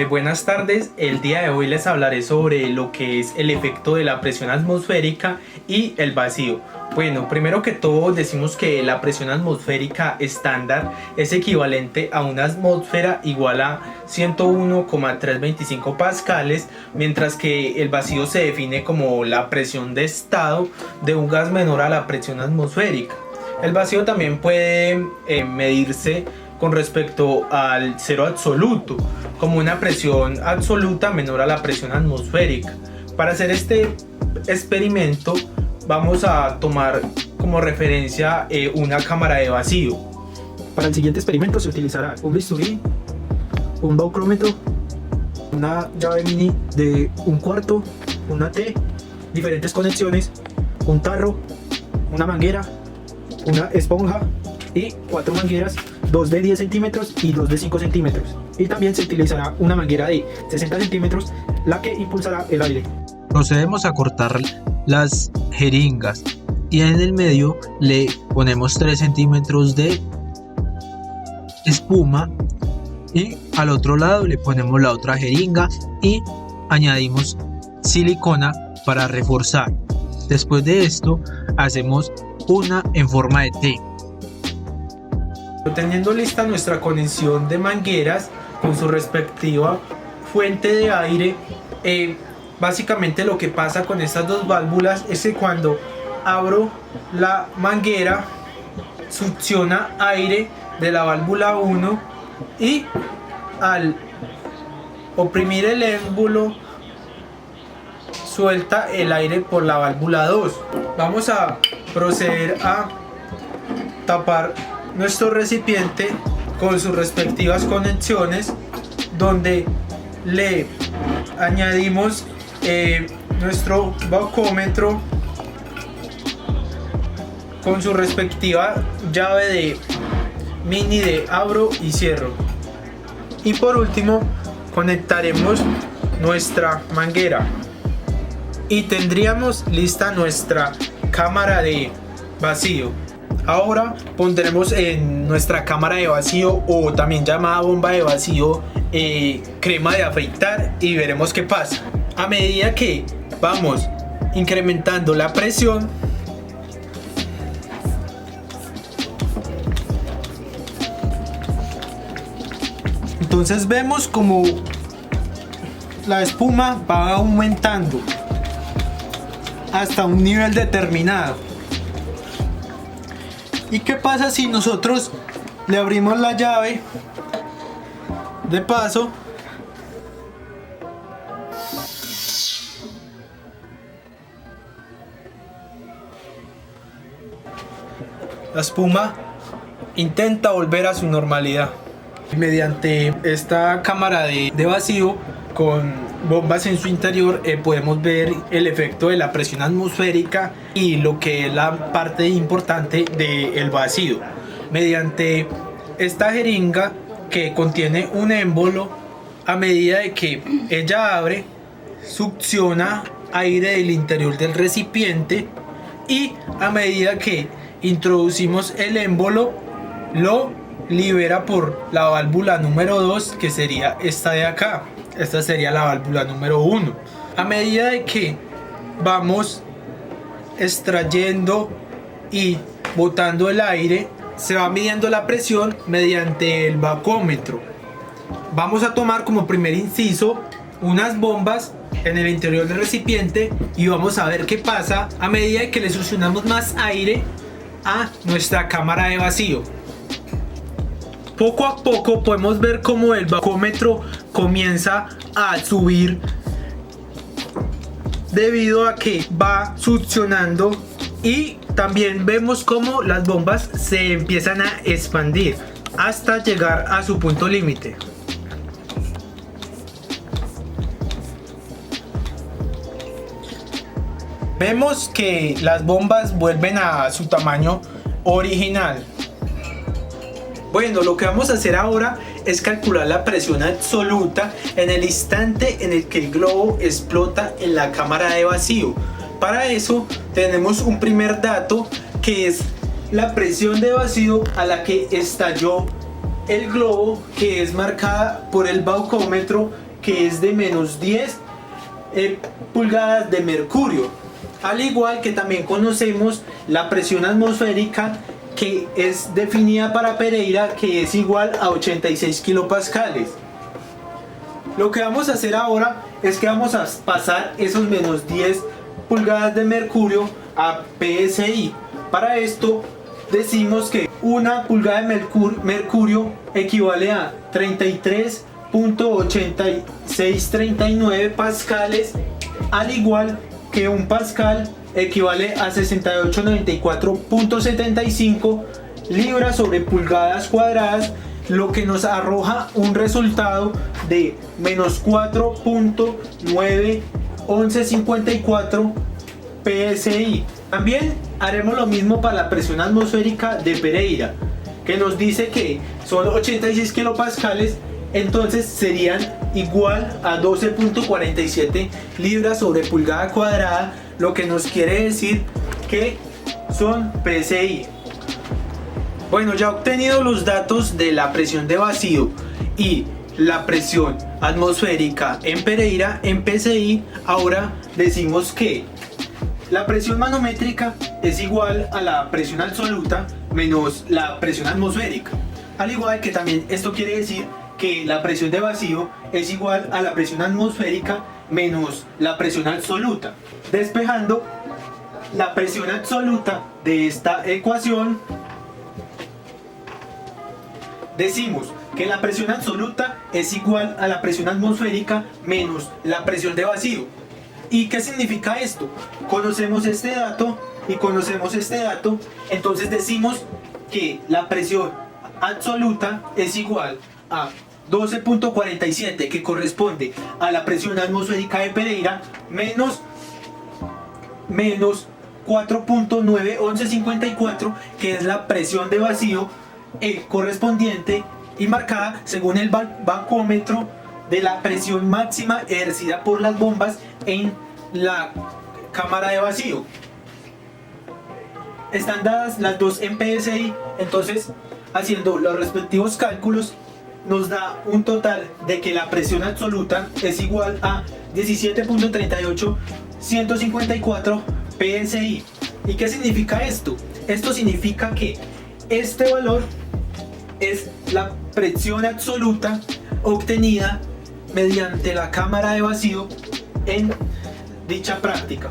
Buenas tardes, el día de hoy les hablaré sobre lo que es el efecto de la presión atmosférica y el vacío. Bueno, primero que todo decimos que la presión atmosférica estándar es equivalente a una atmósfera igual a 101,325 pascales, mientras que el vacío se define como la presión de estado de un gas menor a la presión atmosférica. El vacío también puede medirse con respecto al cero absoluto, como una presión absoluta menor a la presión atmosférica. Para hacer este experimento vamos a tomar como referencia una cámara de vacío. Para el siguiente experimento se utilizará un bisturí, un baucrómetro, una llave mini de 1/4, una T, diferentes conexiones, un tarro, una manguera, una esponja y 4 mangueras, 2 de 10 centímetros y 2 de 5 centímetros. Y también se utilizará una manguera de 60 centímetros, la que impulsará el aire. Procedemos a cortar las jeringas y en el medio le ponemos 3 centímetros de espuma y al otro lado le ponemos la otra jeringa y añadimos silicona para reforzar. Después de esto hacemos una en forma de T. Teniendo lista nuestra conexión de mangueras con su respectiva fuente de aire, básicamente lo que pasa con estas dos válvulas es que cuando abro la manguera succiona aire de la válvula 1 y al oprimir el émbolo suelta el aire por la válvula 2. Vamos a proceder a tapar nuestro recipiente con sus respectivas conexiones, donde le añadimos nuestro baucómetro con su respectiva llave de mini de abro y cierro, y por último conectaremos nuestra manguera y tendríamos lista nuestra cámara de vacío. Ahora pondremos en nuestra cámara de vacío, o también llamada bomba de vacío, crema de afeitar y veremos qué pasa. A medida que vamos incrementando la presión, entonces vemos como la espuma va aumentando hasta un nivel determinado. ¿Y qué pasa si nosotros le abrimos la llave de paso? La espuma intenta volver a su normalidad. Mediante esta cámara de vacío con bombas en su interior podemos ver el efecto de la presión atmosférica y lo que es la parte importante del vacío. Mediante esta jeringa que contiene un émbolo, a medida de que ella abre, succiona aire del interior del recipiente, y a medida que introducimos el émbolo lo libera por la válvula número 2, que sería esta de acá. Esta sería la válvula número 1. A medida de que vamos extrayendo y botando el aire, se va midiendo la presión mediante el bacómetro. Vamos a tomar como primer inciso unas bombas en el interior del recipiente y vamos a ver qué pasa a medida de que le succionamos más aire a nuestra cámara de vacío. Poco a poco podemos ver cómo el bacómetro comienza a subir debido a que va succionando, y también vemos cómo las bombas se empiezan a expandir hasta llegar a su punto límite. Vemos que las bombas vuelven a su tamaño original. Bueno, lo que vamos a hacer ahora es calcular la presión absoluta en el instante en el que el globo explota en la cámara de vacío. Para eso tenemos un primer dato, que es la presión de vacío a la que estalló el globo, que es marcada por el baucómetro, que es de menos 10 pulgadas de mercurio. Al igual que también conocemos la presión atmosférica, que es definida para Pereira, que es igual a 86 kilopascales. Lo que vamos a hacer ahora es que vamos a pasar esos menos 10 pulgadas de mercurio a PSI. Para esto decimos que una pulgada de mercurio equivale a 33.8639 pascales, al igual que un pascal equivale a 6894.75 libras sobre pulgadas cuadradas, lo que nos arroja un resultado de menos 4.91154 PSI. También haremos lo mismo para la presión atmosférica de Pereira, que nos dice que son 86 kilopascales, entonces serían igual a 12.47 libras sobre pulgada cuadrada, lo que nos quiere decir que son PSI. Bueno, ya obtenido los datos de la presión de vacío y la presión atmosférica en Pereira, en PSI, ahora decimos que la presión manométrica es igual a la presión absoluta menos la presión atmosférica. Al igual que también esto quiere decir que la presión de vacío es igual a la presión atmosférica menos la presión absoluta. Despejando la presión absoluta de esta ecuación, decimos que la presión absoluta es igual a la presión atmosférica menos la presión de vacío. ¿Y qué significa esto? Conocemos este dato y conocemos este dato, entonces decimos que la presión absoluta es igual a 12.47, que corresponde a la presión atmosférica de Pereira, menos 4.91154, que es la presión de vacío correspondiente y marcada según el bacómetro de la presión máxima ejercida por las bombas en la cámara de vacío. Están dadas las dos en PSI, entonces haciendo los respectivos cálculos nos da un total de que la presión absoluta es igual a 17.38154 PSI. ¿Y qué significa esto? Esto significa que este valor es la presión absoluta obtenida mediante la cámara de vacío en dicha práctica.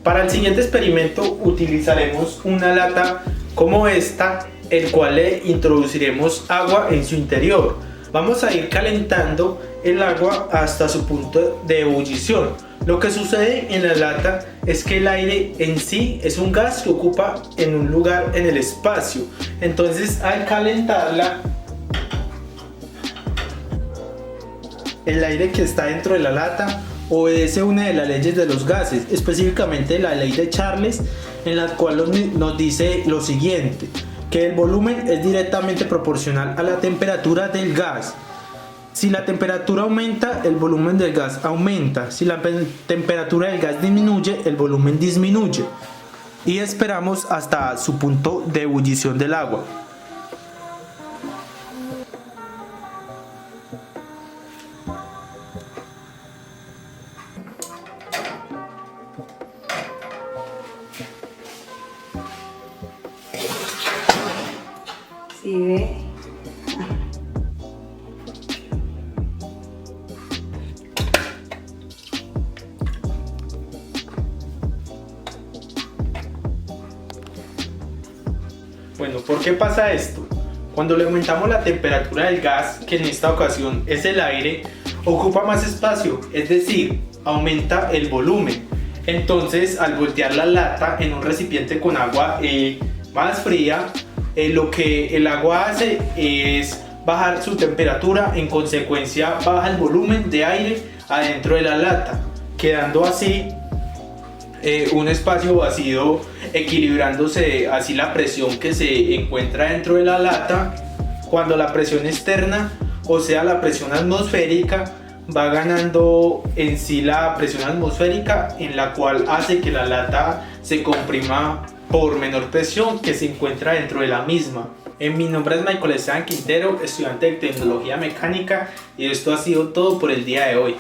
Para el siguiente experimento utilizaremos una lata como esta, el cual le introduciremos agua en su interior. Vamos a ir calentando el agua hasta su punto de ebullición. Lo que sucede en la lata es que el aire en sí es un gas que ocupa en un lugar en el espacio. Entonces, al calentarla, el aire que está dentro de la lata obedece una de las leyes de los gases, específicamente la ley de Charles, en la cual nos dice lo siguiente: que el volumen es directamente proporcional a la temperatura del gas. Si la temperatura aumenta, el volumen del gas aumenta. Si la temperatura del gas disminuye, el volumen disminuye. Y esperamos hasta su punto de ebullición del agua. Sí, ve. Bueno, ¿por qué pasa esto? Cuando le aumentamos la temperatura del gas, que en esta ocasión es el aire, ocupa más espacio, es decir, aumenta el volumen. Entonces, al voltear la lata en un recipiente con agua más fría, lo que el agua hace es bajar su temperatura, en consecuencia baja el volumen de aire adentro de la lata, quedando así un espacio vacío, equilibrándose así la presión que se encuentra dentro de la lata, cuando la presión externa, o sea la presión atmosférica, va ganando en sí la presión atmosférica, en la cual hace que la lata se comprima por menor presión que se encuentra dentro de la misma. Mi nombre es Michael Esteban Quintero, estudiante de Tecnología Mecánica, y esto ha sido todo por el día de hoy.